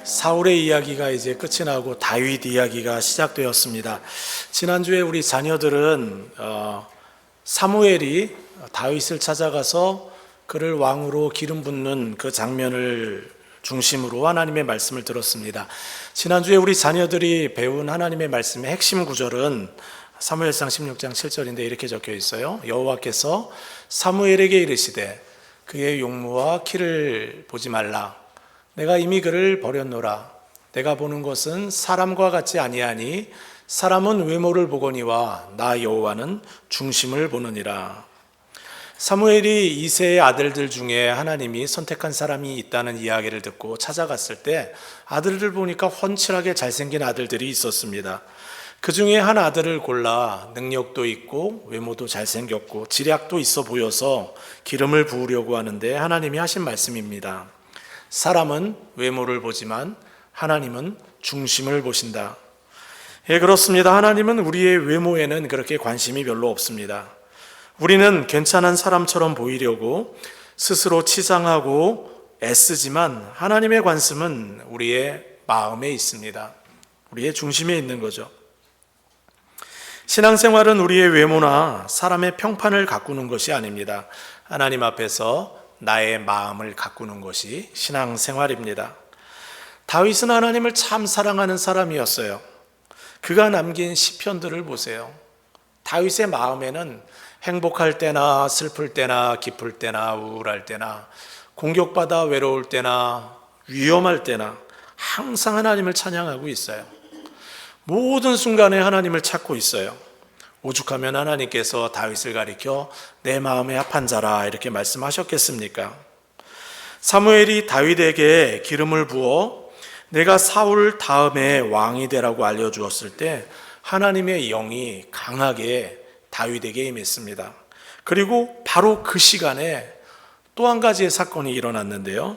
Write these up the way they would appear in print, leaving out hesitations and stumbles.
사울의 이야기가 이제 끝이 나고 다윗 이야기가 시작되었습니다. 지난주에 우리 자녀들은 사무엘이 다윗을 찾아가서 그를 왕으로 기름 붓는 그 장면을 중심으로 하나님의 말씀을 들었습니다. 지난주에 우리 자녀들이 배운 하나님의 말씀의 핵심 구절은 사무엘상 16장 7절인데 이렇게 적혀 있어요. 여호와께서 사무엘에게 이르시되 그의 용모와 키를 보지 말라. 내가 이미 그를 버렸노라. 내가 보는 것은 사람과 같지 아니하니 사람은 외모를 보거니와 나 여호와는 중심을 보느니라. 사무엘이 이새의 아들들 중에 하나님이 선택한 사람이 있다는 이야기를 듣고 찾아갔을 때 아들들 보니까 훤칠하게 잘생긴 아들들이 있었습니다. 그 중에 한 아들을 골라 능력도 있고 외모도 잘생겼고 지략도 있어 보여서 기름을 부으려고 하는데 하나님이 하신 말씀입니다. 사람은 외모를 보지만 하나님은 중심을 보신다. 예, 그렇습니다. 하나님은 우리의 외모에는 그렇게 관심이 별로 없습니다. 우리는 괜찮은 사람처럼 보이려고 스스로 치장하고 애쓰지만 하나님의 관심은 우리의 마음에 있습니다. 우리의 중심에 있는 거죠. 신앙생활은 우리의 외모나 사람의 평판을 가꾸는 것이 아닙니다. 하나님 앞에서 나의 마음을 가꾸는 것이 신앙생활입니다. 다윗은 하나님을 참 사랑하는 사람이었어요. 그가 남긴 시편들을 보세요. 다윗의 마음에는 행복할 때나 슬플 때나 기쁠 때나 우울할 때나 공격받아 외로울 때나 위험할 때나 항상 하나님을 찬양하고 있어요. 모든 순간에 하나님을 찾고 있어요. 오죽하면 하나님께서 다윗을 가리켜 내 마음에 합한 자라 이렇게 말씀하셨겠습니까? 사무엘이 다윗에게 기름을 부어 내가 사울 다음에 왕이 되라고 알려주었을 때 하나님의 영이 강하게 다윗에게 임했습니다. 그리고 바로 그 시간에 또 한 가지의 사건이 일어났는데요.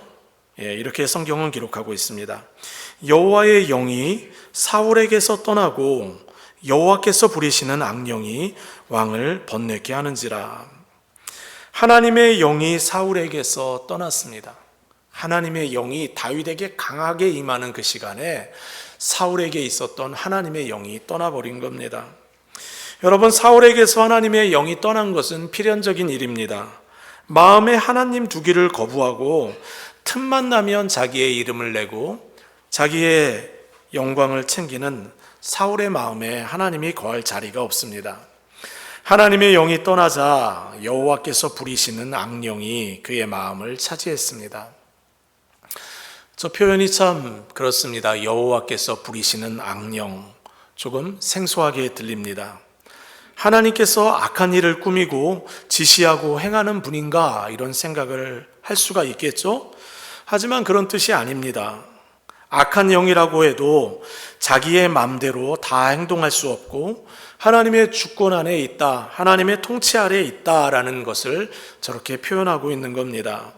이렇게 성경은 기록하고 있습니다. 여호와의 영이 사울에게서 떠나고 여호와께서 부리시는 악령이 왕을 번뇌케 하는지라. 하나님의 영이 사울에게서 떠났습니다. 하나님의 영이 다윗에게 강하게 임하는 그 시간에 사울에게 있었던 하나님의 영이 떠나버린 겁니다. 여러분, 사울에게서 하나님의 영이 떠난 것은 필연적인 일입니다. 마음에 하나님 두기를 거부하고 틈만 나면 자기의 이름을 내고 자기의 영광을 챙기는 사울의 마음에 하나님이 거할 자리가 없습니다. 하나님의 영이 떠나자 여호와께서 부리시는 악령이 그의 마음을 차지했습니다. 저 표현이 참 그렇습니다. 여호와께서 부리시는 악령, 조금 생소하게 들립니다. 하나님께서 악한 일을 꾸미고 지시하고 행하는 분인가 이런 생각을 할 수가 있겠죠? 하지만 그런 뜻이 아닙니다. 악한 영이라고 해도 자기의 마음대로 다 행동할 수 없고 하나님의 주권 안에 있다, 하나님의 통치 아래에 있다라는 것을 저렇게 표현하고 있는 겁니다.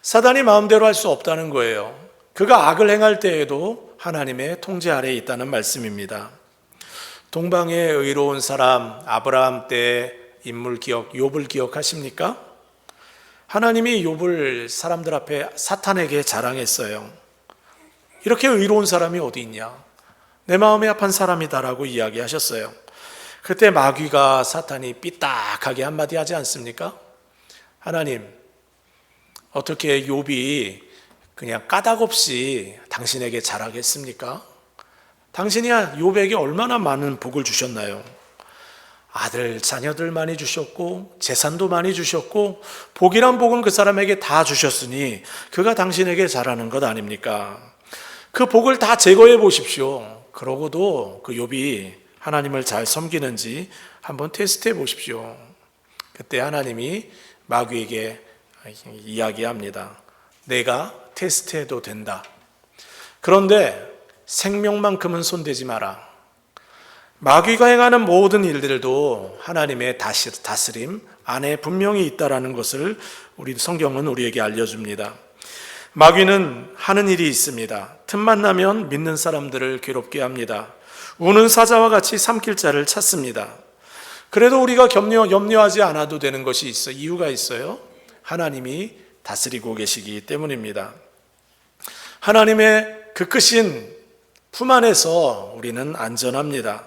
사단이 마음대로 할 수 없다는 거예요. 그가 악을 행할 때에도 하나님의 통제 아래에 있다는 말씀입니다. 동방의 의로운 사람 아브라함 때 인물 기억, 욥을 기억하십니까? 하나님이 욥을 사람들 앞에 사탄에게 자랑했어요. 이렇게 의로운 사람이 어디 있냐? 내 마음에 합한 사람이다라고 이야기하셨어요. 그때 마귀가 사탄이 삐딱하게 한마디 하지 않습니까? 하나님, 어떻게 욥이 그냥 까닭없이 당신에게 자랑했습니까? 당신이 욥에게 얼마나 많은 복을 주셨나요? 아들, 자녀들 많이 주셨고 재산도 많이 주셨고 복이란 복은 그 사람에게 다 주셨으니 그가 당신에게 잘하는 것 아닙니까? 그 복을 다 제거해 보십시오. 그러고도 그 욥이 하나님을 잘 섬기는지 한번 테스트해 보십시오. 그때 하나님이 마귀에게 이야기합니다. 내가 테스트해도 된다. 그런데 생명만큼은 손대지 마라. 마귀가 행하는 모든 일들도 하나님의 다스림 안에 분명히 있다라는 것을 우리 성경은 우리에게 알려줍니다. 마귀는 하는 일이 있습니다. 틈만 나면 믿는 사람들을 괴롭게 합니다. 우는 사자와 같이 삼킬 자를 찾습니다. 그래도 우리가 염려하지 않아도 되는 것이 있어요. 이유가 있어요. 하나님이 다스리고 계시기 때문입니다. 하나님의 그 크신 품 안에서 우리는 안전합니다.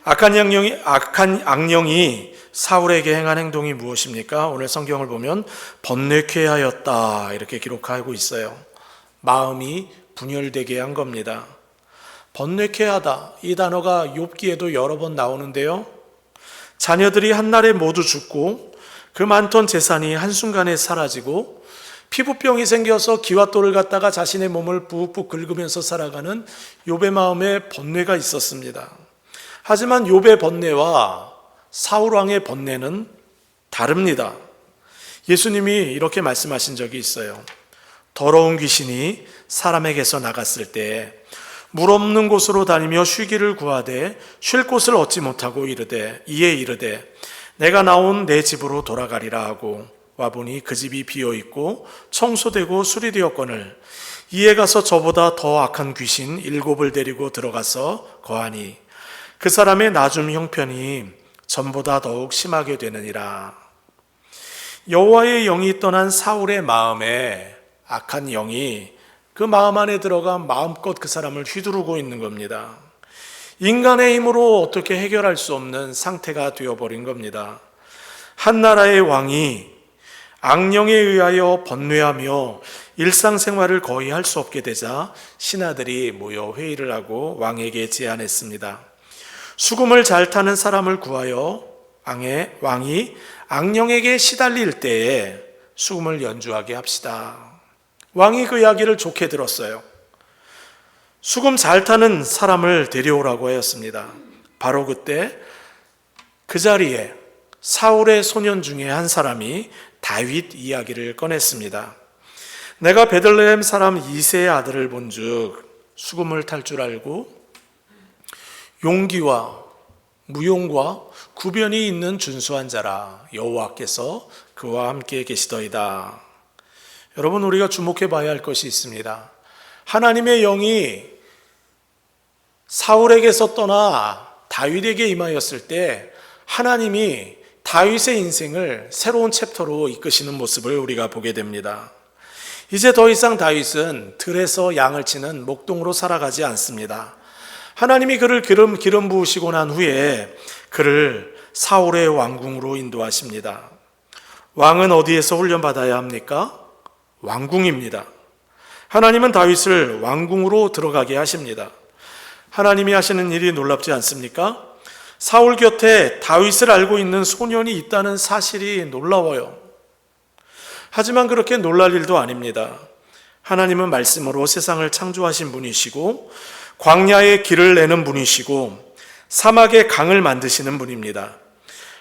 악한 악령이 사울에게 행한 행동이 무엇입니까? 오늘 성경을 보면 번뇌케하였다 이렇게 기록하고 있어요. 마음이 분열되게 한 겁니다. 번뇌케하다, 이 단어가 욥기에도 여러 번 나오는데요, 자녀들이 한날에 모두 죽고 그 많던 재산이 한순간에 사라지고 피부병이 생겨서 기와돌을 갖다가 자신의 몸을 푹푹 긁으면서 살아가는 욥의 마음에 번뇌가 있었습니다. 하지만 욥의 번뇌와 사울 왕의 번뇌는 다릅니다. 예수님이 이렇게 말씀하신 적이 있어요. 더러운 귀신이 사람에게서 나갔을 때 물 없는 곳으로 다니며 쉬기를 구하되 쉴 곳을 얻지 못하고 이에 이르되 내가 나온 내 집으로 돌아가리라 하고 와보니 그 집이 비어있고 청소되고 수리되었거늘 이에 가서 저보다 더 악한 귀신 7을 데리고 들어가서 거하니 그 사람의 나중 형편이 전보다 더욱 심하게 되느니라. 여호와의 영이 떠난 사울의 마음에 악한 영이 그 마음 안에 들어가 마음껏 그 사람을 휘두르고 있는 겁니다. 인간의 힘으로 어떻게 해결할 수 없는 상태가 되어버린 겁니다. 한 나라의 왕이 악령에 의하여 번뇌하며 일상생활을 거의 할 수 없게 되자 신하들이 모여 회의를 하고 왕에게 제안했습니다. 수금을 잘 타는 사람을 구하여 왕이 악령에게 시달릴 때에 수금을 연주하게 합시다. 왕이 그 이야기를 좋게 들었어요. 수금 잘 타는 사람을 데려오라고 하였습니다. 바로 그때 그 자리에 사울의 소년 중에 한 사람이 다윗 이야기를 꺼냈습니다. 내가 베들레헴 사람 이새의 아들을 본즉 수금을 탈 줄 알고 용기와 무용과 구변이 있는 준수한 자라. 여호와께서 그와 함께 계시더이다. 여러분, 우리가 주목해 봐야 할 것이 있습니다. 하나님의 영이 사울에게서 떠나 다윗에게 임하였을 때 하나님이 다윗의 인생을 새로운 챕터로 이끄시는 모습을 우리가 보게 됩니다. 이제 더 이상 다윗은 들에서 양을 치는 목동으로 살아가지 않습니다. 하나님이 그를 기름 부으시고 난 후에 그를 사울의 왕궁으로 인도하십니다. 왕은 어디에서 훈련받아야 합니까? 왕궁입니다. 하나님은 다윗을 왕궁으로 들어가게 하십니다. 하나님이 하시는 일이 놀랍지 않습니까? 사울 곁에 다윗을 알고 있는 소년이 있다는 사실이 놀라워요. 하지만 그렇게 놀랄 일도 아닙니다. 하나님은 말씀으로 세상을 창조하신 분이시고 광야에 길을 내는 분이시고 사막에 강을 만드시는 분입니다.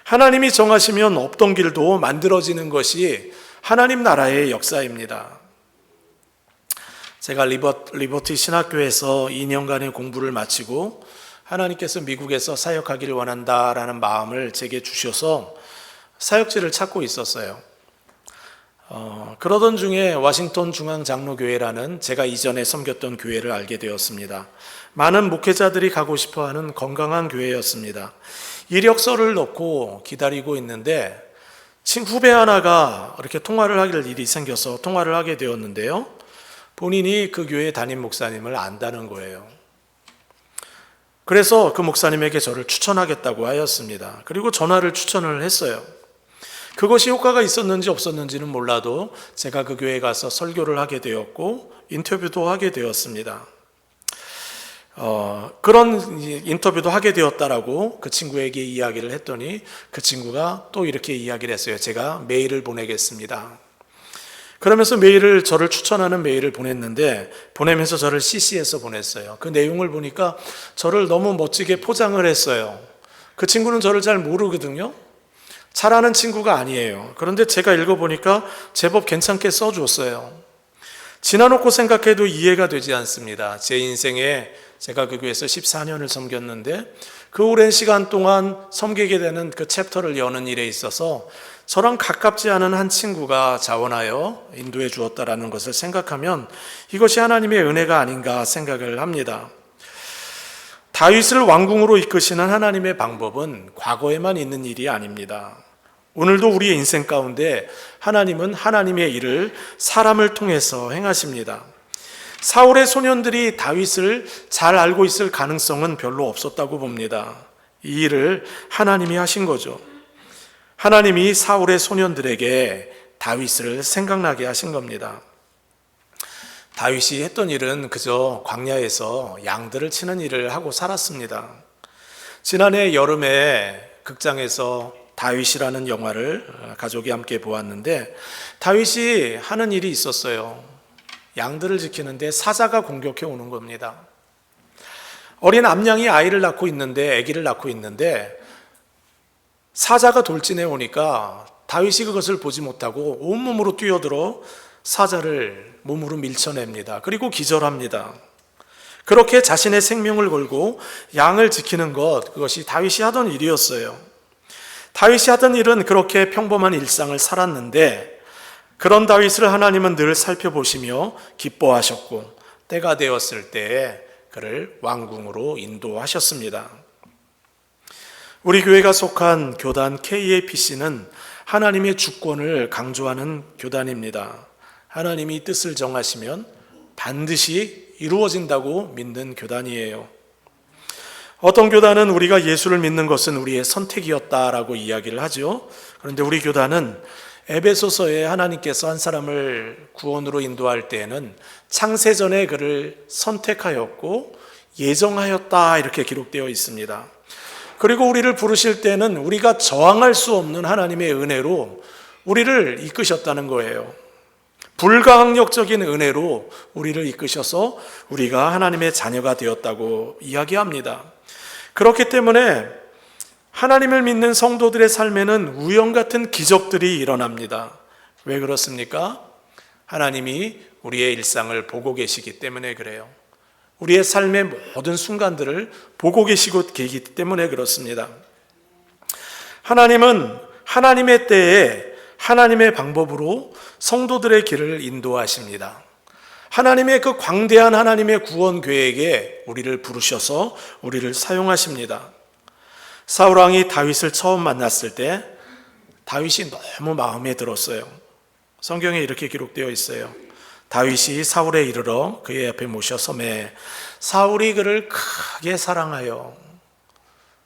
하나님이 정하시면 없던 길도 만들어지는 것이 하나님 나라의 역사입니다. 제가 리버티 신학교에서 2년간의 공부를 마치고 하나님께서 미국에서 사역하기를 원한다라는 마음을 제게 주셔서 사역지를 찾고 있었어요. 그러던 중에 워싱턴 중앙장로교회라는 제가 이전에 섬겼던 교회를 알게 되었습니다. 많은 목회자들이 가고 싶어하는 건강한 교회였습니다. 이력서를 넣고 기다리고 있는데 후배 하나가 이렇게 통화를 하길 일이 생겨서 통화를 하게 되었는데요, 본인이 그 교회 담임 목사님을 안다는 거예요. 그래서 그 목사님에게 저를 추천하겠다고 하였습니다. 그리고 전화를 추천을 했어요. 그것이 효과가 있었는지 없었는지는 몰라도 제가 그 교회에 가서 설교를 하게 되었고 인터뷰도 하게 되었습니다. 그런 인터뷰도 하게 되었다라고 그 친구에게 이야기를 했더니 그 친구가 또 이렇게 이야기를 했어요. 제가 메일을 보내겠습니다. 그러면서 저를 추천하는 메일을 보냈는데, 보내면서 저를 CC해서 보냈어요. 그 내용을 보니까 저를 너무 멋지게 포장을 했어요. 그 친구는 저를 잘 모르거든요. 잘 아는 친구가 아니에요. 그런데 제가 읽어보니까 제법 괜찮게 써줬어요. 지나놓고 생각해도 이해가 되지 않습니다. 제 인생에 제가 그 교회에서 14년을 섬겼는데 그 오랜 시간 동안 섬기게 되는 그 챕터를 여는 일에 있어서 저랑 가깝지 않은 한 친구가 자원하여 인도해 주었다라는 것을 생각하면 이것이 하나님의 은혜가 아닌가 생각을 합니다. 다윗을 왕궁으로 이끄시는 하나님의 방법은 과거에만 있는 일이 아닙니다. 오늘도 우리의 인생 가운데 하나님은 하나님의 일을 사람을 통해서 행하십니다. 사울의 소년들이 다윗을 잘 알고 있을 가능성은 별로 없었다고 봅니다. 이 일을 하나님이 하신 거죠. 하나님이 사울의 소년들에게 다윗을 생각나게 하신 겁니다. 다윗이 했던 일은 그저 광야에서 양들을 치는 일을 하고 살았습니다. 지난해 여름에 극장에서 다윗이라는 영화를 가족이 함께 보았는데, 다윗이 하는 일이 있었어요. 양들을 지키는데 사자가 공격해 오는 겁니다. 어린 암양이 아기를 낳고 있는데 사자가 돌진해 오니까 다윗이 그것을 보지 못하고 온몸으로 뛰어들어 사자를 몸으로 밀쳐냅니다. 그리고 기절합니다. 그렇게 자신의 생명을 걸고 양을 지키는 그것이 다윗이 하던 일이었어요. 다윗이 하던 일은 그렇게 평범한 일상을 살았는데, 그런 다윗을 하나님은 늘 살펴보시며 기뻐하셨고 때가 되었을 때에 그를 왕궁으로 인도하셨습니다. 우리 교회가 속한 교단 KAPC는 하나님의 주권을 강조하는 교단입니다. 하나님이 뜻을 정하시면 반드시 이루어진다고 믿는 교단이에요. 어떤 교단은 우리가 예수를 믿는 것은 우리의 선택이었다라고 이야기를 하죠. 그런데 우리 교단은 에베소서에 하나님께서 한 사람을 구원으로 인도할 때에는 창세전에 그를 선택하였고 예정하였다, 이렇게 기록되어 있습니다. 그리고 우리를 부르실 때는 우리가 저항할 수 없는 하나님의 은혜로 우리를 이끄셨다는 거예요. 불가항력적인 은혜로 우리를 이끄셔서 우리가 하나님의 자녀가 되었다고 이야기합니다. 그렇기 때문에 하나님을 믿는 성도들의 삶에는 우연 같은 기적들이 일어납니다. 왜 그렇습니까? 하나님이 우리의 일상을 보고 계시기 때문에 그래요. 우리의 삶의 모든 순간들을 보고 계시고 계시기 때문에 그렇습니다. 하나님은 하나님의 때에 하나님의 방법으로 성도들의 길을 인도하십니다. 하나님의 그 광대한 하나님의 구원 계획에 우리를 부르셔서 우리를 사용하십니다. 사울 왕이 다윗을 처음 만났을 때 다윗이 너무 마음에 들었어요. 성경에 이렇게 기록되어 있어요. 다윗이 사울에 이르러 그의 앞에 모셔 서매 사울이 그를 크게 사랑하여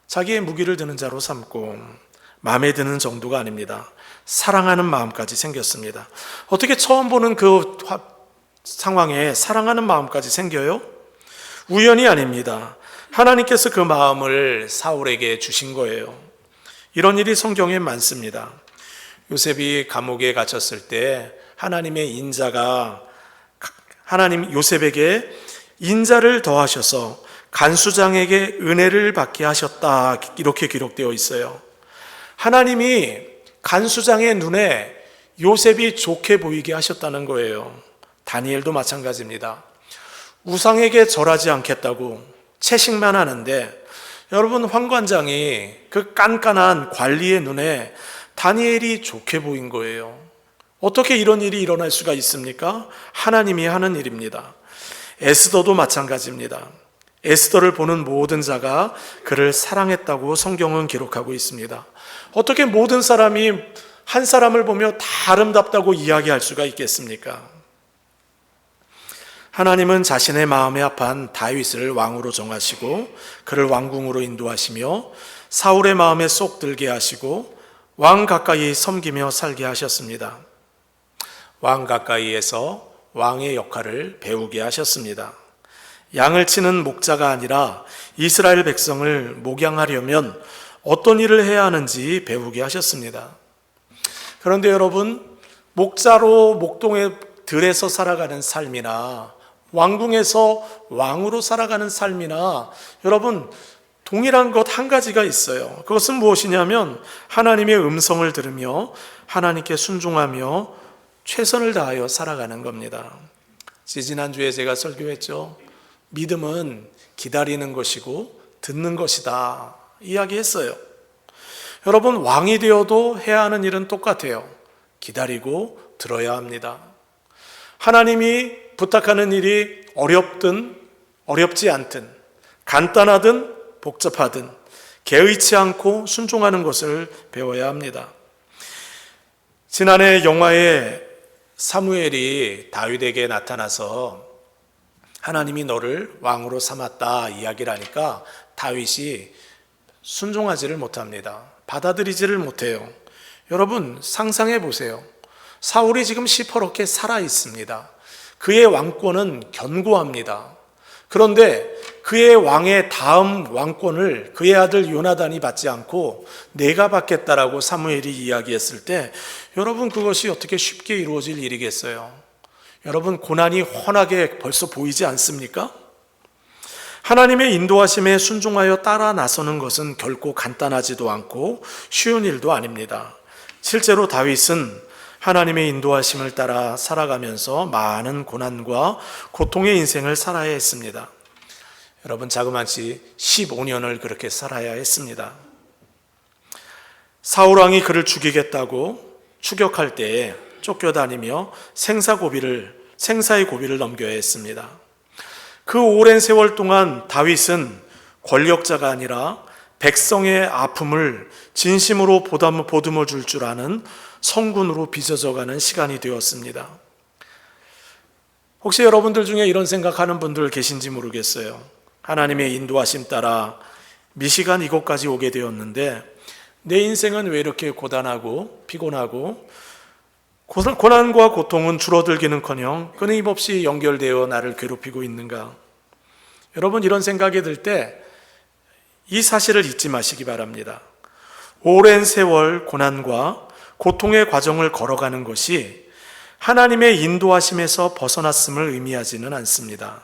자기의 무기를 드는 자로 삼고, 마음에 드는 정도가 아닙니다. 사랑하는 마음까지 생겼습니다. 어떻게 처음 보는 그 상황에 사랑하는 마음까지 생겨요? 우연이 아닙니다. 하나님께서 그 마음을 사울에게 주신 거예요. 이런 일이 성경에 많습니다. 요셉이 감옥에 갇혔을 때 하나님의 인자가 요셉에게 인자를 더하셔서 간수장에게 은혜를 받게 하셨다, 이렇게 기록되어 있어요. 하나님이 간수장의 눈에 요셉이 좋게 보이게 하셨다는 거예요. 다니엘도 마찬가지입니다. 우상에게 절하지 않겠다고 채식만 하는데, 여러분, 환관장이 그 깐깐한 관리의 눈에 다니엘이 좋게 보인 거예요. 어떻게 이런 일이 일어날 수가 있습니까? 하나님이 하는 일입니다. 에스더도 마찬가지입니다. 에스더를 보는 모든 자가 그를 사랑했다고 성경은 기록하고 있습니다. 어떻게 모든 사람이 한 사람을 보며 다 아름답다고 이야기할 수가 있겠습니까? 하나님은 자신의 마음에 합한 다윗을 왕으로 정하시고 그를 왕궁으로 인도하시며 사울의 마음에 쏙 들게 하시고 왕 가까이 섬기며 살게 하셨습니다. 왕 가까이에서 왕의 역할을 배우게 하셨습니다. 양을 치는 목자가 아니라 이스라엘 백성을 목양하려면 어떤 일을 해야 하는지 배우게 하셨습니다. 그런데 여러분, 목자로 목동의 들에서 살아가는 삶이나 왕궁에서 왕으로 살아가는 삶이나, 여러분, 동일한 것 한 가지가 있어요. 그것은 무엇이냐면 하나님의 음성을 들으며 하나님께 순종하며 최선을 다하여 살아가는 겁니다. 지난주에 제가 설교했죠. 믿음은 기다리는 것이고 듣는 것이다 이야기했어요. 여러분, 왕이 되어도 해야 하는 일은 똑같아요. 기다리고 들어야 합니다. 하나님이 부탁하는 일이 어렵든 어렵지 않든, 간단하든 복잡하든 개의치 않고 순종하는 것을 배워야 합니다. 지난해 영화에 사무엘이 다윗에게 나타나서 하나님이 너를 왕으로 삼았다 이야기를 하니까 다윗이 순종하지를 못합니다. 받아들이지를 못해요. 여러분 상상해 보세요. 사울이 지금 시퍼렇게 살아 있습니다. 그의 왕권은 견고합니다. 그런데 그의 왕의 다음 왕권을 그의 아들 요나단이 받지 않고 내가 받겠다라고 사무엘이 이야기했을 때 여러분 그것이 어떻게 쉽게 이루어질 일이겠어요? 여러분 고난이 훤하게 벌써 보이지 않습니까? 하나님의 인도하심에 순종하여 따라 나서는 것은 결코 간단하지도 않고 쉬운 일도 아닙니다. 실제로 다윗은 하나님의 인도하심을 따라 살아가면서 많은 고난과 고통의 인생을 살아야 했습니다. 여러분 자그마치 15년을 그렇게 살아야 했습니다. 사울왕이 그를 죽이겠다고 추격할 때에 쫓겨다니며 생사의 고비를 넘겨야 했습니다. 그 오랜 세월 동안 다윗은 권력자가 아니라 백성의 아픔을 진심으로 보듬어 줄 줄 아는 성군으로 빚어져가는 시간이 되었습니다. 혹시 여러분들 중에 이런 생각하는 분들 계신지 모르겠어요. 하나님의 인도하심 따라 미시간 이곳까지 오게 되었는데 내 인생은 왜 이렇게 고단하고 피곤하고 고난과 고통은 줄어들기는커녕 끊임없이 연결되어 나를 괴롭히고 있는가? 여러분 이런 생각이 들 때 이 사실을 잊지 마시기 바랍니다. 오랜 세월 고난과 고통의 과정을 걸어가는 것이 하나님의 인도하심에서 벗어났음을 의미하지는 않습니다.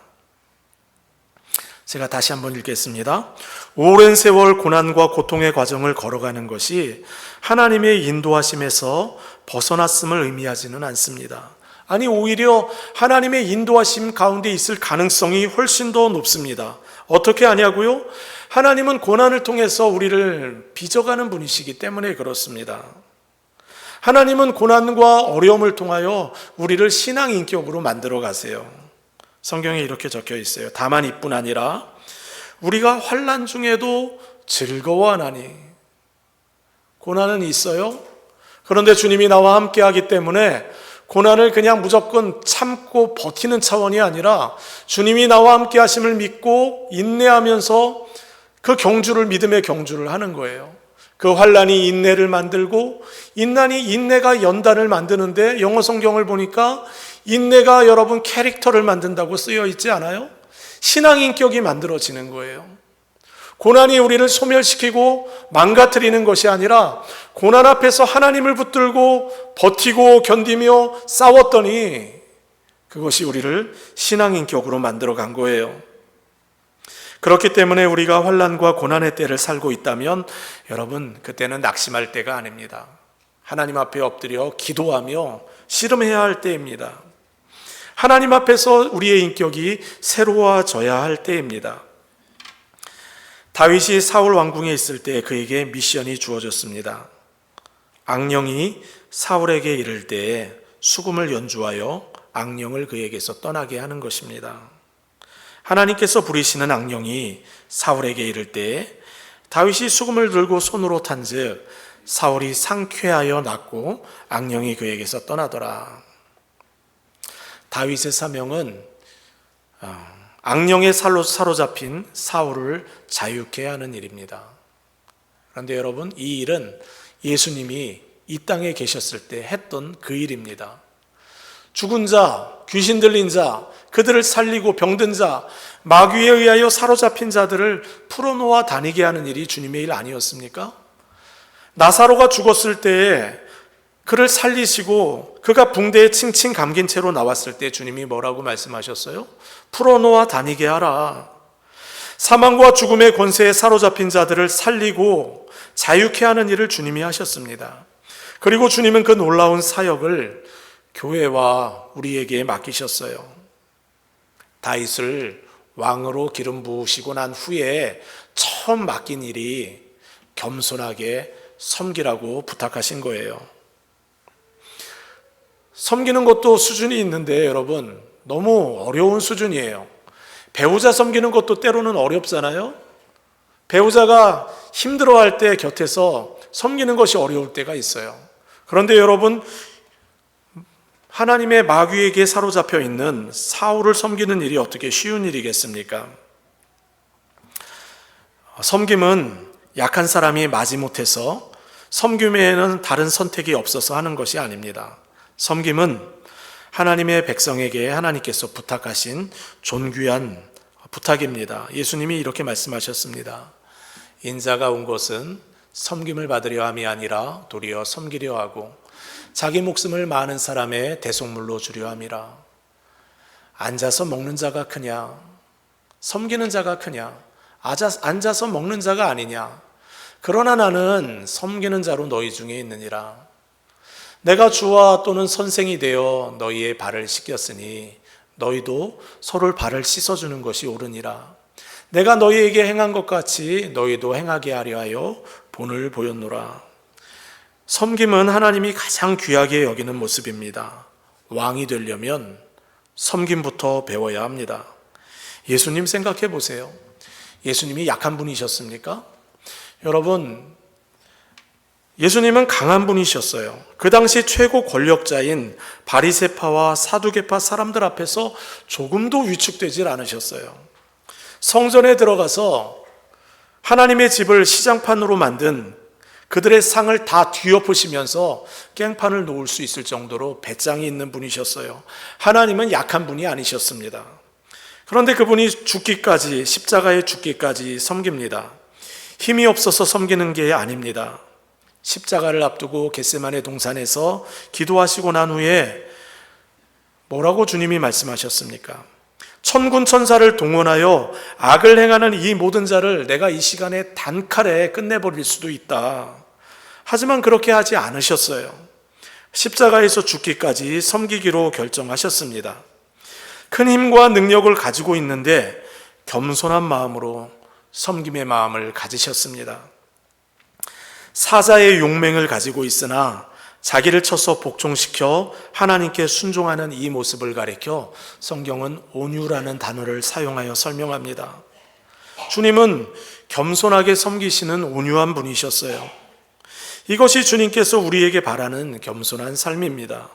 제가 다시 한번 읽겠습니다. 오랜 세월 고난과 고통의 과정을 걸어가는 것이 하나님의 인도하심에서 벗어났음을 의미하지는 않습니다. 아니 오히려 하나님의 인도하심 가운데 있을 가능성이 훨씬 더 높습니다. 어떻게 하냐고요? 하나님은 고난을 통해서 우리를 빚어가는 분이시기 때문에 그렇습니다. 하나님은 고난과 어려움을 통하여 우리를 신앙인격으로 만들어 가세요. 성경에 이렇게 적혀 있어요. 다만 이뿐 아니라 우리가 환난 중에도 즐거워하나니. 고난은 있어요. 그런데 주님이 나와 함께 하기 때문에 고난을 그냥 무조건 참고 버티는 차원이 아니라 주님이 나와 함께 하심을 믿고 인내하면서 그 경주를 믿음의 경주를 하는 거예요. 그 환난이 인내를 만들고 인내가 연단을 만드는데 영어 성경을 보니까 인내가 여러분 캐릭터를 만든다고 쓰여 있지 않아요? 신앙인격이 만들어지는 거예요. 고난이 우리를 소멸시키고 망가뜨리는 것이 아니라 고난 앞에서 하나님을 붙들고 버티고 견디며 싸웠더니 그것이 우리를 신앙인격으로 만들어 간 거예요. 그렇기 때문에 우리가 환난과 고난의 때를 살고 있다면 여러분 그때는 낙심할 때가 아닙니다. 하나님 앞에 엎드려 기도하며 씨름해야 할 때입니다. 하나님 앞에서 우리의 인격이 새로워져야 할 때입니다. 다윗이 사울 왕궁에 있을 때 그에게 미션이 주어졌습니다. 악령이 사울에게 이를 때에 수금을 연주하여 악령을 그에게서 떠나게 하는 것입니다. 하나님께서 부리시는 악령이 사울에게 이를 때에 다윗이 수금을 들고 손으로 탄즉 사울이 상쾌하여 낫고 악령이 그에게서 떠나더라. 다윗의 사명은 악령의 살로 사로잡힌 사울을 자유케 하는 일입니다. 그런데 여러분 이 일은 예수님이 이 땅에 계셨을 때 했던 그 일입니다. 죽은 자, 귀신 들린 자, 그들을 살리고 병든 자, 마귀에 의하여 사로잡힌 자들을 풀어놓아 다니게 하는 일이 주님의 일 아니었습니까? 나사로가 죽었을 때에 그를 살리시고 그가 붕대에 칭칭 감긴 채로 나왔을 때 주님이 뭐라고 말씀하셨어요? 풀어놓아 다니게 하라. 사망과 죽음의 권세에 사로잡힌 자들을 살리고 자유케 하는 일을 주님이 하셨습니다. 그리고 주님은 그 놀라운 사역을 교회와 우리에게 맡기셨어요. 다윗을 왕으로 기름 부으시고 난 후에 처음 맡긴 일이 겸손하게 섬기라고 부탁하신 거예요. 섬기는 것도 수준이 있는데 여러분 너무 어려운 수준이에요. 배우자 섬기는 것도 때로는 어렵잖아요. 배우자가 힘들어할 때 곁에서 섬기는 것이 어려울 때가 있어요. 그런데 여러분 하나님의 마귀에게 사로잡혀 있는 사울을 섬기는 일이 어떻게 쉬운 일이겠습니까? 섬김은 약한 사람이 마지못해서 섬김에는 다른 선택이 없어서 하는 것이 아닙니다. 섬김은 하나님의 백성에게 하나님께서 부탁하신 존귀한 부탁입니다. 예수님이 이렇게 말씀하셨습니다. 인자가 온 것은 섬김을 받으려 함이 아니라 도리어 섬기려 하고 자기 목숨을 많은 사람의 대속물로 주려 함이라. 앉아서 먹는 자가 크냐? 섬기는 자가 크냐? 앉아서 먹는 자가 아니냐? 그러나 나는 섬기는 자로 너희 중에 있느니라. 내가 주와 또는 선생이 되어 너희의 발을 씻겼으니 너희도 서로를 발을 씻어주는 것이 옳으니라. 내가 너희에게 행한 것 같이 너희도 행하게 하려 하여 본을 보였노라. 섬김은 하나님이 가장 귀하게 여기는 모습입니다. 왕이 되려면 섬김부터 배워야 합니다. 예수님 생각해 보세요. 예수님이 약한 분이셨습니까? 여러분, 예수님은 강한 분이셨어요. 그 당시 최고 권력자인 바리새파와 사두개파 사람들 앞에서 조금도 위축되질 않으셨어요. 성전에 들어가서 하나님의 집을 시장판으로 만든 그들의 상을 다 뒤엎으시면서 깽판을 놓을 수 있을 정도로 배짱이 있는 분이셨어요. 하나님은 약한 분이 아니셨습니다. 그런데 그분이 죽기까지, 십자가에 죽기까지 섬깁니다. 힘이 없어서 섬기는 게 아닙니다. 십자가를 앞두고 겟세마네 동산에서 기도하시고 난 후에 뭐라고 주님이 말씀하셨습니까? 천군 천사를 동원하여 악을 행하는 이 모든 자를 내가 이 시간에 단칼에 끝내버릴 수도 있다. 하지만 그렇게 하지 않으셨어요. 십자가에서 죽기까지 섬기기로 결정하셨습니다. 큰 힘과 능력을 가지고 있는데 겸손한 마음으로 섬김의 마음을 가지셨습니다. 사자의 용맹을 가지고 있으나 자기를 쳐서 복종시켜 하나님께 순종하는 이 모습을 가리켜 성경은 온유라는 단어를 사용하여 설명합니다. 주님은 겸손하게 섬기시는 온유한 분이셨어요. 이것이 주님께서 우리에게 바라는 겸손한 삶입니다.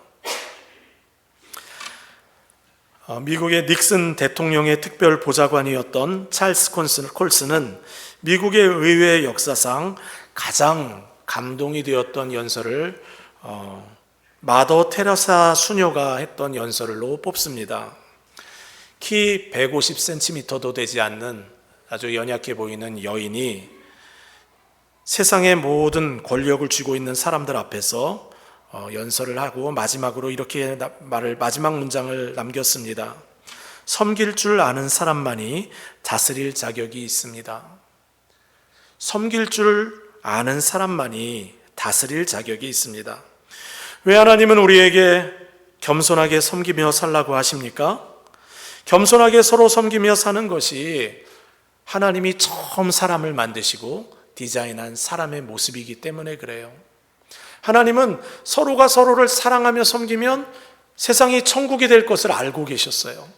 미국의 닉슨 대통령의 특별 보좌관이었던 찰스 콜스는 미국의 의회 역사상 가장 감동이 되었던 연설을 마더 테레사 수녀가 했던 연설로 뽑습니다. 키 150cm도 되지 않는 아주 연약해 보이는 여인이 세상의 모든 권력을 쥐고 있는 사람들 앞에서 연설을 하고 마지막으로 이렇게 마지막 문장을 남겼습니다. 섬길 줄 아는 사람만이 다스릴 자격이 있습니다. 섬길 줄 아는 사람만이 다스릴 자격이 있습니다. 왜 하나님은 우리에게 겸손하게 섬기며 살라고 하십니까? 겸손하게 서로 섬기며 사는 것이 하나님이 처음 사람을 만드시고 디자인한 사람의 모습이기 때문에 그래요. 하나님은 서로가 서로를 사랑하며 섬기면 세상이 천국이 될 것을 알고 계셨어요.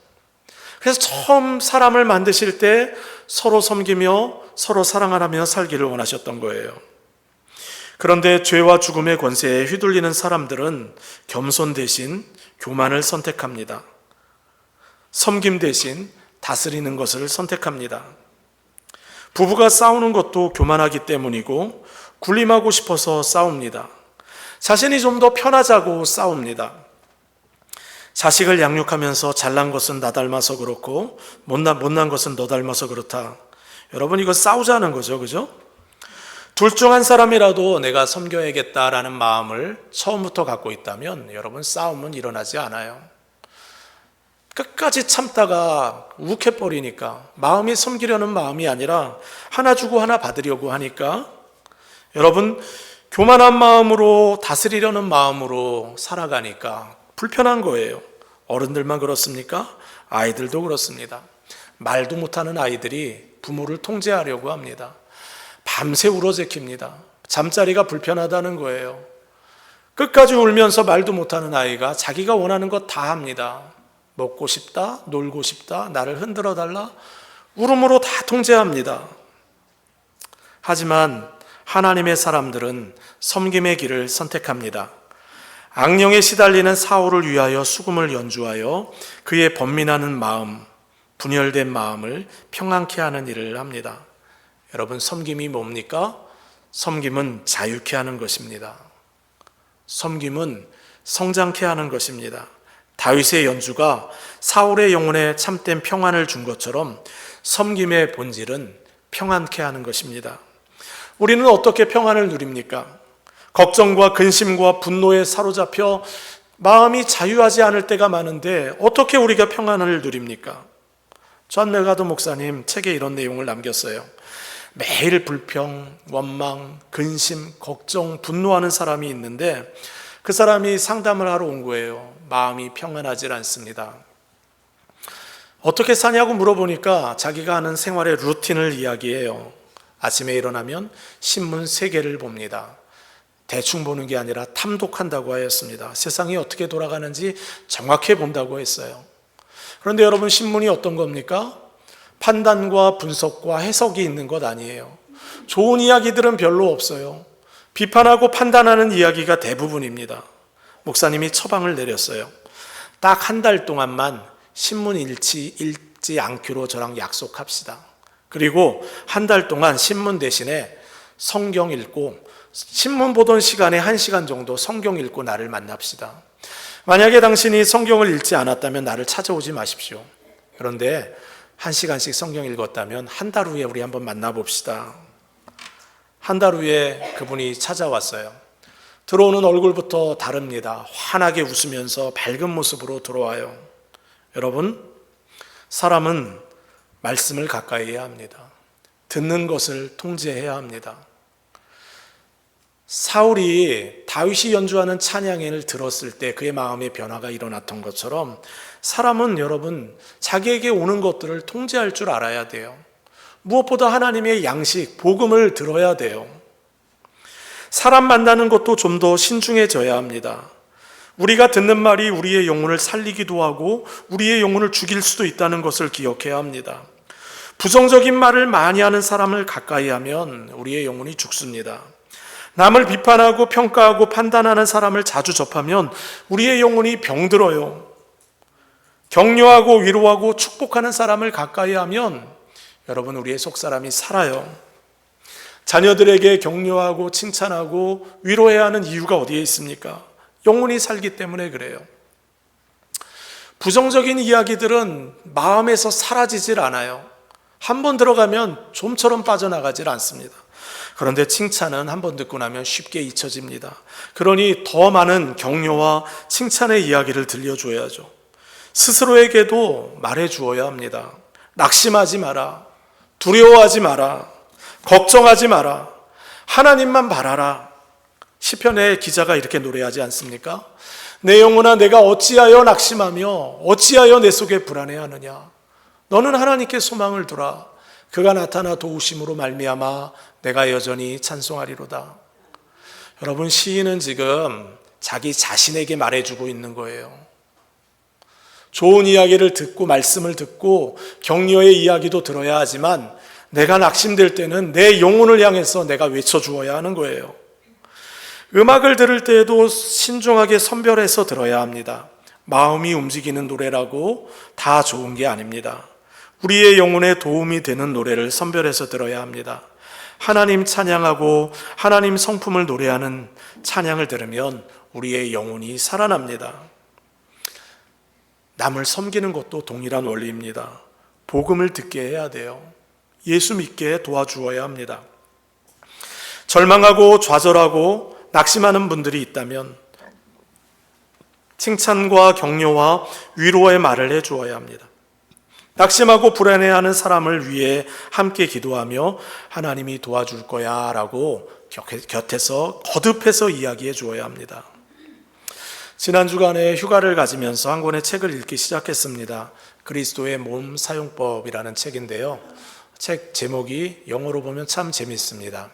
그래서 처음 사람을 만드실 때 서로 섬기며 서로 사랑하며 살기를 원하셨던 거예요. 그런데 죄와 죽음의 권세에 휘둘리는 사람들은 겸손 대신 교만을 선택합니다. 섬김 대신 다스리는 것을 선택합니다. 부부가 싸우는 것도 교만하기 때문이고 군림하고 싶어서 싸웁니다. 자신이 좀 더 편하자고 싸웁니다. 자식을 양육하면서 잘난 것은 나 닮아서 그렇고 못난 것은 너 닮아서 그렇다. 여러분, 이거 싸우자는 거죠, 그죠? 둘 중 한 사람이라도 내가 섬겨야겠다라는 마음을 처음부터 갖고 있다면 여러분, 싸움은 일어나지 않아요. 끝까지 참다가 욱해버리니까 마음이 섬기려는 마음이 아니라 하나 주고 하나 받으려고 하니까 여러분, 교만한 마음으로 다스리려는 마음으로 살아가니까 불편한 거예요. 어른들만 그렇습니까? 아이들도 그렇습니다. 말도 못하는 아이들이 부모를 통제하려고 합니다. 밤새 울어제킵니다. 잠자리가 불편하다는 거예요. 끝까지 울면서 말도 못하는 아이가 자기가 원하는 것 다 합니다. 먹고 싶다, 놀고 싶다, 나를 흔들어 달라, 울음으로 다 통제합니다. 하지만 하나님의 사람들은 섬김의 길을 선택합니다. 악령에 시달리는 사울을 위하여 수금을 연주하여 그의 번민하는 마음, 분열된 마음을 평안케 하는 일을 합니다. 여러분, 섬김이 뭡니까? 섬김은 자유케 하는 것입니다. 섬김은 성장케 하는 것입니다. 다윗의 연주가 사울의 영혼에 참된 평안을 준 것처럼 섬김의 본질은 평안케 하는 것입니다. 우리는 어떻게 평안을 누립니까? 걱정과 근심과 분노에 사로잡혀 마음이 자유하지 않을 때가 많은데 어떻게 우리가 평안을 누립니까? 존 멜가도 목사님 책에 이런 내용을 남겼어요. 매일 불평, 원망, 근심, 걱정, 분노하는 사람이 있는데 그 사람이 상담을 하러 온 거예요. 마음이 평안하지 않습니다. 어떻게 사냐고 물어보니까 자기가 하는 생활의 루틴을 이야기해요. 아침에 일어나면 신문 3개를 봅니다. 대충 보는 게 아니라 탐독한다고 하였습니다. 세상이 어떻게 돌아가는지 정확히 본다고 했어요. 그런데 여러분, 신문이 어떤 겁니까? 판단과 분석과 해석이 있는 것 아니에요. 좋은 이야기들은 별로 없어요. 비판하고 판단하는 이야기가 대부분입니다. 목사님이 처방을 내렸어요. 딱 한 달 동안만 신문 읽지 않기로 저랑 약속합시다. 그리고 한 달 동안 신문 대신에 성경 읽고, 신문 보던 시간에 1시간 정도 성경 읽고 나를 만납시다. 만약에 당신이 성경을 읽지 않았다면 나를 찾아오지 마십시오. 그런데 1시간씩 성경 읽었다면 한 달 후에 우리 한번 만나봅시다. 한 달 후에 그분이 찾아왔어요. 들어오는 얼굴부터 다릅니다. 환하게 웃으면서 밝은 모습으로 들어와요. 여러분, 사람은 말씀을 가까이 해야 합니다. 듣는 것을 통제해야 합니다. 사울이 다윗이 연주하는 찬양을 들었을 때 그의 마음의 변화가 일어났던 것처럼 사람은 여러분, 자기에게 오는 것들을 통제할 줄 알아야 돼요. 무엇보다 하나님의 양식, 복음을 들어야 돼요. 사람 만나는 것도 좀 더 신중해져야 합니다. 우리가 듣는 말이 우리의 영혼을 살리기도 하고 우리의 영혼을 죽일 수도 있다는 것을 기억해야 합니다. 부정적인 말을 많이 하는 사람을 가까이 하면 우리의 영혼이 죽습니다. 남을 비판하고 평가하고 판단하는 사람을 자주 접하면 우리의 영혼이 병들어요. 격려하고 위로하고 축복하는 사람을 가까이 하면 여러분, 우리의 속사람이 살아요. 자녀들에게 격려하고 칭찬하고 위로해야 하는 이유가 어디에 있습니까? 영혼이 살기 때문에 그래요. 부정적인 이야기들은 마음에서 사라지질 않아요. 한번 들어가면 좀처럼 빠져나가질 않습니다. 그런데 칭찬은 한번 듣고 나면 쉽게 잊혀집니다. 그러니 더 많은 격려와 칭찬의 이야기를 들려줘야죠. 스스로에게도 말해주어야 합니다. 낙심하지 마라. 두려워하지 마라. 걱정하지 마라. 하나님만 바라라. 시편의 기자가 이렇게 노래하지 않습니까? 내 영혼아, 내가 어찌하여 낙심하며 어찌하여 내 속에 불안해하느냐. 너는 하나님께 소망을 두라. 그가 나타나 도우심으로 말미암아 내가 여전히 찬송하리로다. 여러분, 시인은 지금 자기 자신에게 말해주고 있는 거예요. 좋은 이야기를 듣고 말씀을 듣고 격려의 이야기도 들어야 하지만 내가 낙심될 때는 내 영혼을 향해서 내가 외쳐주어야 하는 거예요. 음악을 들을 때에도 신중하게 선별해서 들어야 합니다. 마음이 움직이는 노래라고 다 좋은 게 아닙니다. 우리의 영혼에 도움이 되는 노래를 선별해서 들어야 합니다. 하나님 찬양하고 하나님 성품을 노래하는 찬양을 들으면 우리의 영혼이 살아납니다. 남을 섬기는 것도 동일한 원리입니다. 복음을 듣게 해야 돼요. 예수 믿게 도와주어야 합니다. 절망하고 좌절하고 낙심하는 분들이 있다면 칭찬과 격려와 위로의 말을 해주어야 합니다. 낙심하고 불안해하는 사람을 위해 함께 기도하며 하나님이 도와줄 거야 라고 곁에서 거듭해서 이야기해 주어야 합니다. 지난 주간에 휴가를 가지면서 한 권의 책을 읽기 시작했습니다. 그리스도의 몸 사용법이라는 책인데요. 책 제목이 영어로 보면 참 재밌습니다.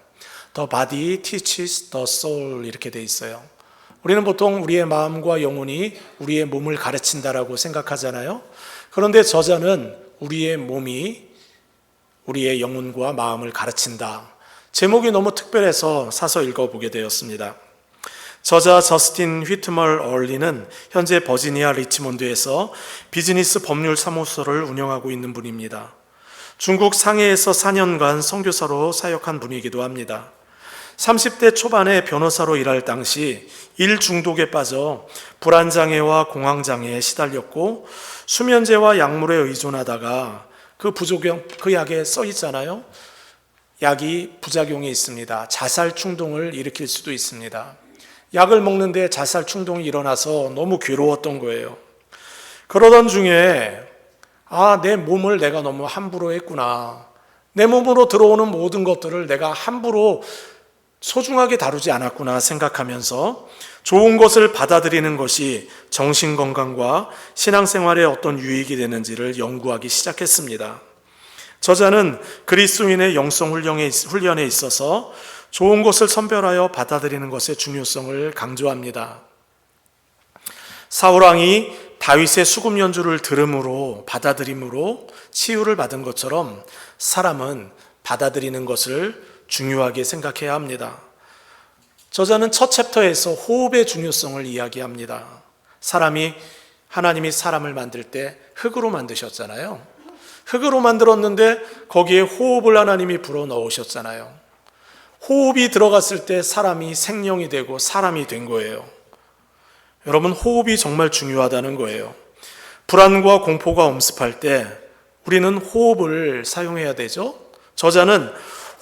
The body teaches the soul 이렇게 돼 있어요. 우리는 보통 우리의 마음과 영혼이 우리의 몸을 가르친다라고 생각하잖아요. 그런데 저자는 우리의 몸이 우리의 영혼과 마음을 가르친다. 제목이 너무 특별해서 사서 읽어보게 되었습니다. 저자 저스틴 휘트멀 얼리는 현재 버지니아 리치몬드에서 비즈니스 법률 사무소를 운영하고 있는 분입니다. 중국 상해에서 4년간 선교사로 사역한 분이기도 합니다. 30대 초반에 변호사로 일할 당시 일 중독에 빠져 불안장애와 공황장애에 시달렸고 수면제와 약물에 의존하다가 그 약에 써 있잖아요. 약이 부작용이 있습니다. 자살 충동을 일으킬 수도 있습니다. 약을 먹는데 자살 충동이 일어나서 너무 괴로웠던 거예요. 그러던 중에 내 몸을 내가 너무 함부로 했구나. 내 몸으로 들어오는 모든 것들을 내가 함부로 소중하게 다루지 않았구나 생각하면서 좋은 것을 받아들이는 것이 정신건강과 신앙생활에 어떤 유익이 되는지를 연구하기 시작했습니다. 저자는 그리스도인의 영성 훈련에 있어서 좋은 것을 선별하여 받아들이는 것의 중요성을 강조합니다. 사울왕이 다윗의 수금 연주를 들음으로 받아들임으로 치유를 받은 것처럼 사람은 받아들이는 것을 중요하게 생각해야 합니다. 저자는 첫 챕터에서 호흡의 중요성을 이야기합니다. 하나님이 사람을 만들 때 흙으로 만드셨잖아요. 흙으로 만들었는데 거기에 호흡을 하나님이 불어 넣으셨잖아요. 호흡이 들어갔을 때 사람이 생명이 되고 사람이 된 거예요. 여러분, 호흡이 정말 중요하다는 거예요. 불안과 공포가 엄습할 때 우리는 호흡을 사용해야 되죠. 저자는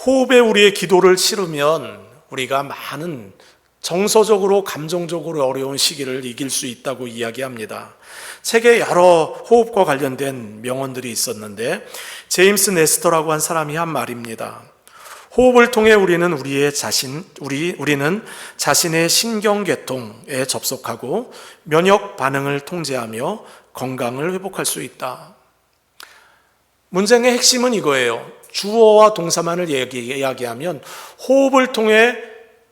호흡에 우리의 기도를 실으면 우리가 많은 정서적으로 감정적으로 어려운 시기를 이길 수 있다고 이야기합니다. 책에 여러 호흡과 관련된 명언들이 있었는데 제임스 네스터라고 한 사람이 한 말입니다. 호흡을 통해 우리는 자신의 신경계통에 접속하고 면역 반응을 통제하며 건강을 회복할 수 있다. 문장의 핵심은 이거예요. 주어와 동사만을 이야기하면 호흡을 통해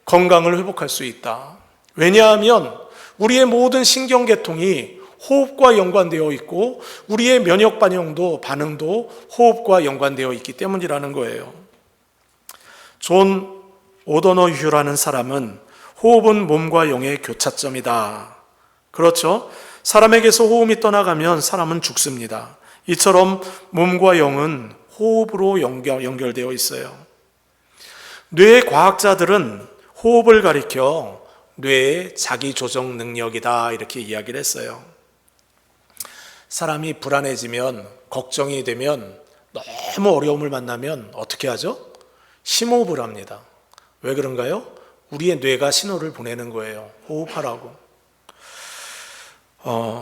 건강을 회복할 수 있다. 왜냐하면 우리의 모든 신경계통이 호흡과 연관되어 있고 우리의 면역 반응도 호흡과 연관되어 있기 때문이라는 거예요. 존 오더너휴라는 사람은 호흡은 몸과 영의 교차점이다. 그렇죠? 사람에게서 호흡이 떠나가면 사람은 죽습니다. 이처럼 몸과 영은 호흡으로 연결되어 있어요. 뇌 과학자들은 호흡을 가리켜 뇌의 자기조정 능력이다 이렇게 이야기를 했어요. 사람이 불안해지면 걱정이 되면 너무 어려움을 만나면 어떻게 하죠? 심호흡을 합니다. 왜 그런가요? 우리의 뇌가 신호를 보내는 거예요. 호흡하라고.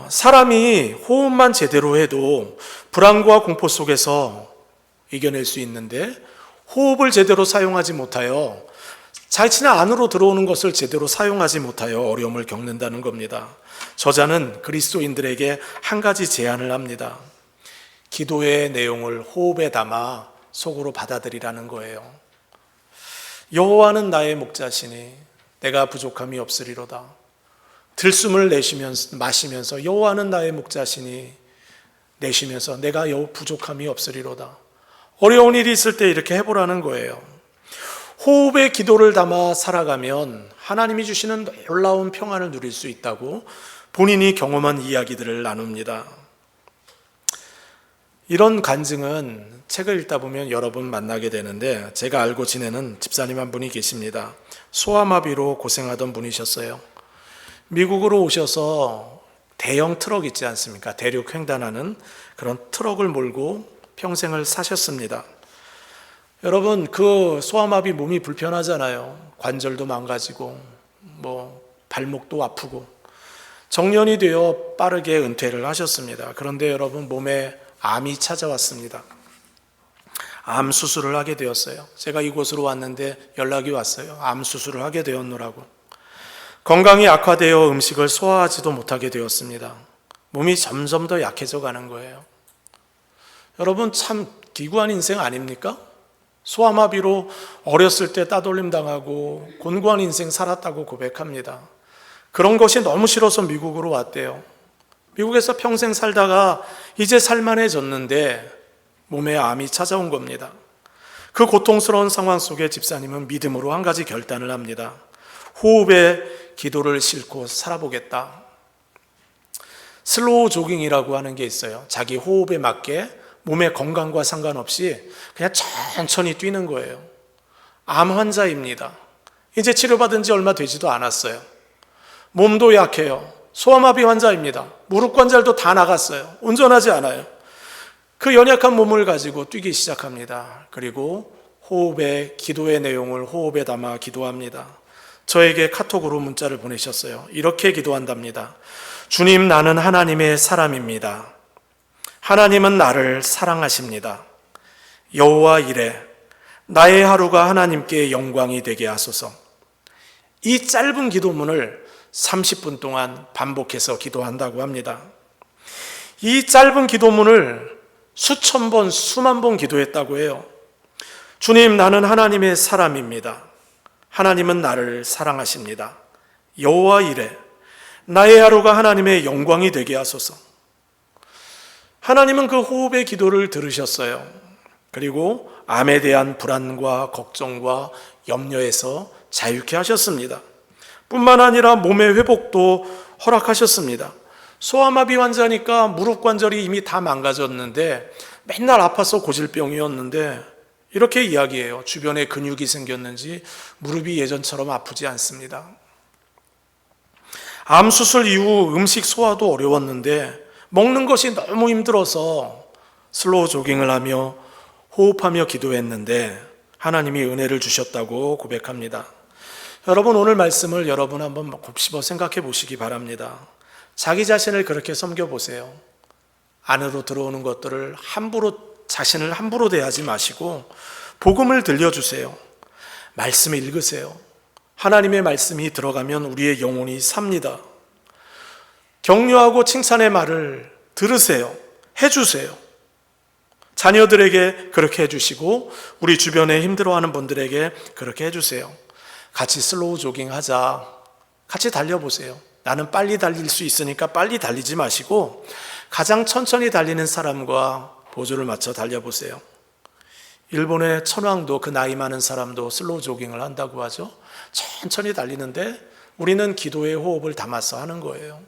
사람이 호흡만 제대로 해도 불안과 공포 속에서 이겨낼 수 있는데 호흡을 제대로 사용하지 못하여 자신의 안으로 들어오는 것을 제대로 사용하지 못하여 어려움을 겪는다는 겁니다. 저자는 그리스도인들에게 한 가지 제안을 합니다. 기도의 내용을 호흡에 담아 속으로 받아들이라는 거예요. 여호와는 나의 목자시니 내가 부족함이 없으리로다. 들숨을 마시면서 여호와는 나의 목자시니 내쉬면서 내가 부족함이 없으리로다. 어려운 일이 있을 때 이렇게 해보라는 거예요. 호흡에 기도를 담아 살아가면 하나님이 주시는 놀라운 평안을 누릴 수 있다고 본인이 경험한 이야기들을 나눕니다. 이런 간증은 책을 읽다 보면 여러 번 만나게 되는데 제가 알고 지내는 집사님 한 분이 계십니다. 소아마비로 고생하던 분이셨어요. 미국으로 오셔서 대형 트럭 있지 않습니까? 대륙 횡단하는 그런 트럭을 몰고 평생을 사셨습니다. 여러분, 그 소아마비 몸이 불편하잖아요. 관절도 망가지고 발목도 아프고 정년이 되어 빠르게 은퇴를 하셨습니다. 그런데 여러분, 몸에 암이 찾아왔습니다. 암 수술을 하게 되었어요. 제가 이곳으로 왔는데 연락이 왔어요. 암 수술을 하게 되었노라고. 건강이 악화되어 음식을 소화하지도 못하게 되었습니다. 몸이 점점 더 약해져 가는 거예요. 여러분, 참 기구한 인생 아닙니까? 소아마비로 어렸을 때 따돌림 당하고 곤고한 인생 살았다고 고백합니다. 그런 것이 너무 싫어서 미국으로 왔대요. 미국에서 평생 살다가 이제 살만해졌는데 몸에 암이 찾아온 겁니다. 그 고통스러운 상황 속에 집사님은 믿음으로 한 가지 결단을 합니다. 호흡의 기도를 싣고 살아보겠다. 슬로우 조깅이라고 하는 게 있어요. 자기 호흡에 맞게 몸의 건강과 상관없이 그냥 천천히 뛰는 거예요. 암 환자입니다. 이제 치료받은 지 얼마 되지도 않았어요. 몸도 약해요. 소아마비 환자입니다. 무릎 관절도 다 나갔어요. 온전하지 않아요. 그 연약한 몸을 가지고 뛰기 시작합니다. 그리고 호흡의 기도의 내용을 호흡에 담아 기도합니다. 저에게 카톡으로 문자를 보내셨어요. 이렇게 기도한답니다. 주님, 나는 하나님의 사람입니다. 하나님은 나를 사랑하십니다. 여호와 이레, 나의 하루가 하나님께 영광이 되게 하소서. 이 짧은 기도문을 30분 동안 반복해서 기도한다고 합니다. 이 짧은 기도문을 수천 번, 수만 번 기도했다고 해요. 주님, 나는 하나님의 사람입니다. 하나님은 나를 사랑하십니다. 여호와 이레, 나의 하루가 하나님의 영광이 되게 하소서. 하나님은 그 호흡의 기도를 들으셨어요. 그리고 암에 대한 불안과 걱정과 염려에서 자유케 하셨습니다. 뿐만 아니라 몸의 회복도 허락하셨습니다. 소아마비 환자니까 무릎 관절이 이미 다 망가졌는데 맨날 아파서 고질병이었는데 이렇게 이야기해요. 주변에 근육이 생겼는지 무릎이 예전처럼 아프지 않습니다. 암 수술 이후 음식 소화도 어려웠는데 먹는 것이 너무 힘들어서 슬로우 조깅을 하며 호흡하며 기도했는데 하나님이 은혜를 주셨다고 고백합니다. 여러분, 오늘 말씀을 여러분 한번 곱씹어 생각해 보시기 바랍니다. 자기 자신을 그렇게 섬겨보세요. 안으로 들어오는 것들을 자신을 함부로 대하지 마시고 복음을 들려주세요. 말씀을 읽으세요. 하나님의 말씀이 들어가면 우리의 영혼이 삽니다. 격려하고 칭찬의 말을 들으세요. 해주세요. 자녀들에게 그렇게 해주시고 우리 주변에 힘들어하는 분들에게 그렇게 해주세요. 같이 슬로우 조깅 하자. 같이 달려보세요. 나는 빨리 달릴 수 있으니까 빨리 달리지 마시고 가장 천천히 달리는 사람과 보조를 맞춰 달려보세요. 일본의 천황도, 그 나이 많은 사람도 슬로우 조깅을 한다고 하죠. 천천히 달리는데 우리는 기도의 호흡을 담아서 하는 거예요.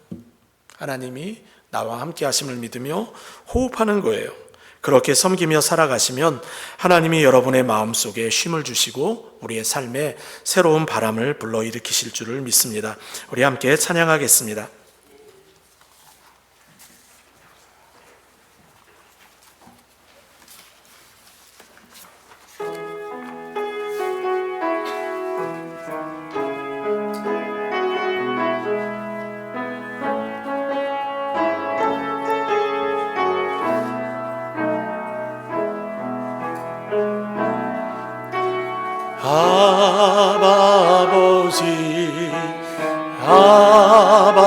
하나님이 나와 함께 하심을 믿으며 호흡하는 거예요. 그렇게 섬기며 살아가시면 하나님이 여러분의 마음속에 쉼을 주시고 우리의 삶에 새로운 바람을 불러일으키실 줄을 믿습니다. 우리 함께 찬양하겠습니다.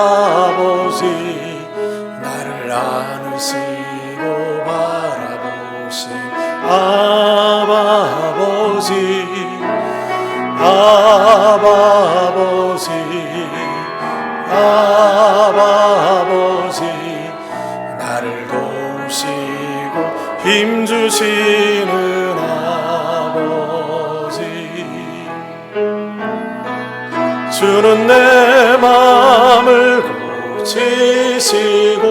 아버지 나를 안으시고 바라보신 아버지 나를 도우시고 힘주시는 아버지, 주는 내 마음을 고치시고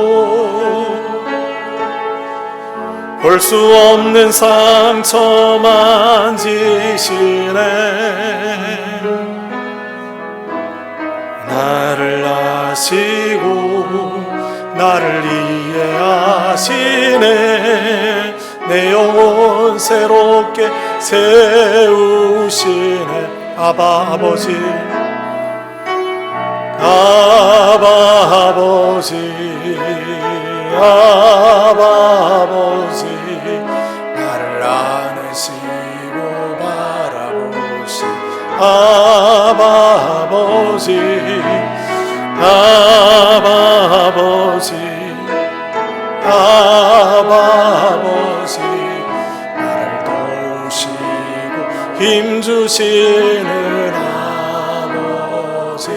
볼 수 없는 상처 만지시네. 나를 아시고 나를 이해하시네. 내 영혼 새롭게 세우시네. 아버지 나를 안으시고 바라보신 아버지 나를 도우시고 힘주시는 아버지,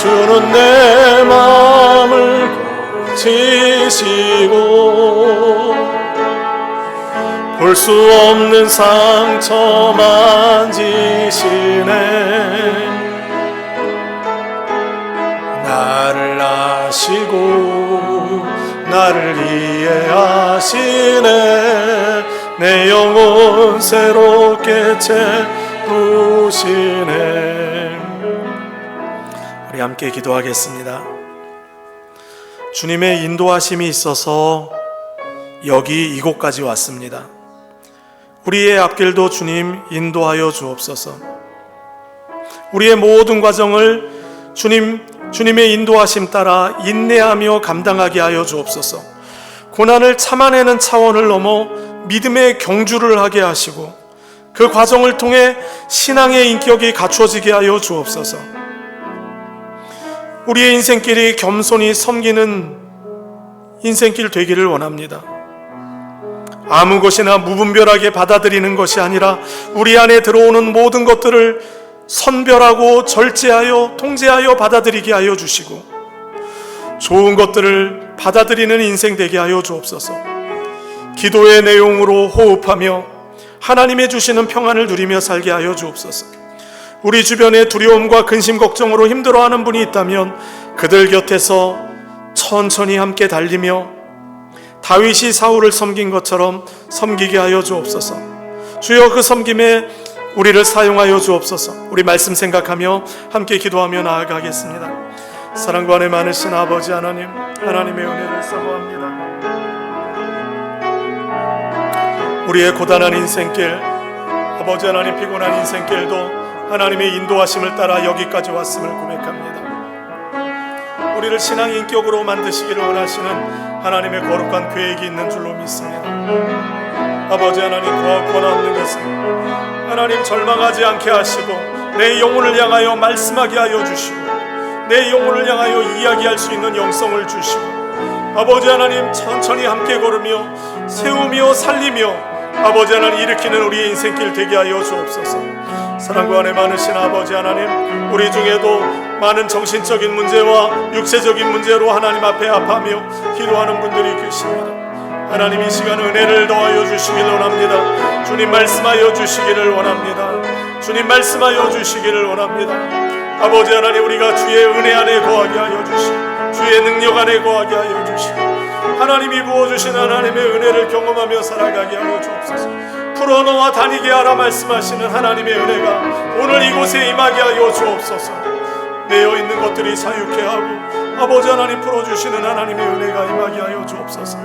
주는 내 마음을 고치시고 볼 볼 수 없는 상처 만지시네. 나를 아시고 나를 이해하시네. 내 영혼 새롭게 채우시네. 우리 함께 기도하겠습니다. 주님의 인도하심이 있어서 여기 이곳까지 왔습니다. 우리의 앞길도 주님 인도하여 주옵소서. 우리의 모든 과정을 주님의 인도하심 따라 인내하며 감당하게 하여 주옵소서. 고난을 참아내는 차원을 넘어 믿음의 경주를 하게 하시고 그 과정을 통해 신앙의 인격이 갖춰지게 하여 주옵소서. 우리의 인생길이 겸손히 섬기는 인생길 되기를 원합니다. 아무 것이나 무분별하게 받아들이는 것이 아니라 우리 안에 들어오는 모든 것들을 선별하고 절제하여 통제하여 받아들이게 하여 주시고 좋은 것들을 받아들이는 인생 되게 하여 주옵소서. 기도의 내용으로 호흡하며 하나님의 주시는 평안을 누리며 살게 하여 주옵소서. 우리 주변에 두려움과 근심 걱정으로 힘들어하는 분이 있다면 그들 곁에서 천천히 함께 달리며 다윗이 사울을 섬긴 것처럼 섬기게 하여 주옵소서. 주여 그 섬김에 우리를 사용하여 주옵소서. 우리 말씀 생각하며 함께 기도하며 나아가겠습니다. 사랑과 은혜 많으신 아버지 하나님, 하나님의 은혜를 사모합니다. 우리의 고단한 인생길, 아버지 하나님 피곤한 인생길도 하나님의 인도하심을 따라 여기까지 왔음을 고백합니다. 우리를 신앙 인격으로 만드시기를 원하시는 하나님의 거룩한 계획이 있는 줄로 믿습니다. 아버지 하나님, 구원 없는 것은 하나님 절망하지 않게 하시고 내 영혼을 향하여 말씀하게 하여 주시고 내 영혼을 향하여 이야기할 수 있는 영성을 주시고 아버지 하나님 천천히 함께 걸으며 세우며 살리며 아버지 하나님 일으키는 우리의 인생길 되게 하여 주옵소서. 사랑과 은혜 많으신 아버지 하나님, 우리 중에도 많은 정신적인 문제와 육체적인 문제로 하나님 앞에 아파하며 기도하는 분들이 계십니다. 하나님 이 시간 은혜를 더하여 주시기를 원합니다. 주님 말씀하여 주시기를 원합니다. 주님 말씀하여 주시기를 원합니다. 아버지 하나님, 우리가 주의 은혜 안에 거하게 하여 주시고 주의 능력 안에 거하게 하여 주시고 하나님이 부어주신 하나님의 은혜를 경험하며 살아가게 하여 주옵소서. 풀어놓아 다니게 하라 말씀하시는 하나님의 은혜가 오늘 이곳에 임하게 하여 주옵소서. 매여있는 것들이 자유케 하고 아버지 하나님 풀어주시는 하나님의 은혜가 임하게 하여 주옵소서.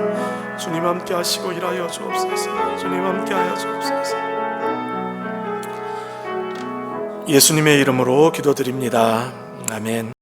주님 함께 하시고 일하여 주옵소서. 주님 함께 하여 주옵소서. 예수님의 이름으로 기도드립니다. 아멘.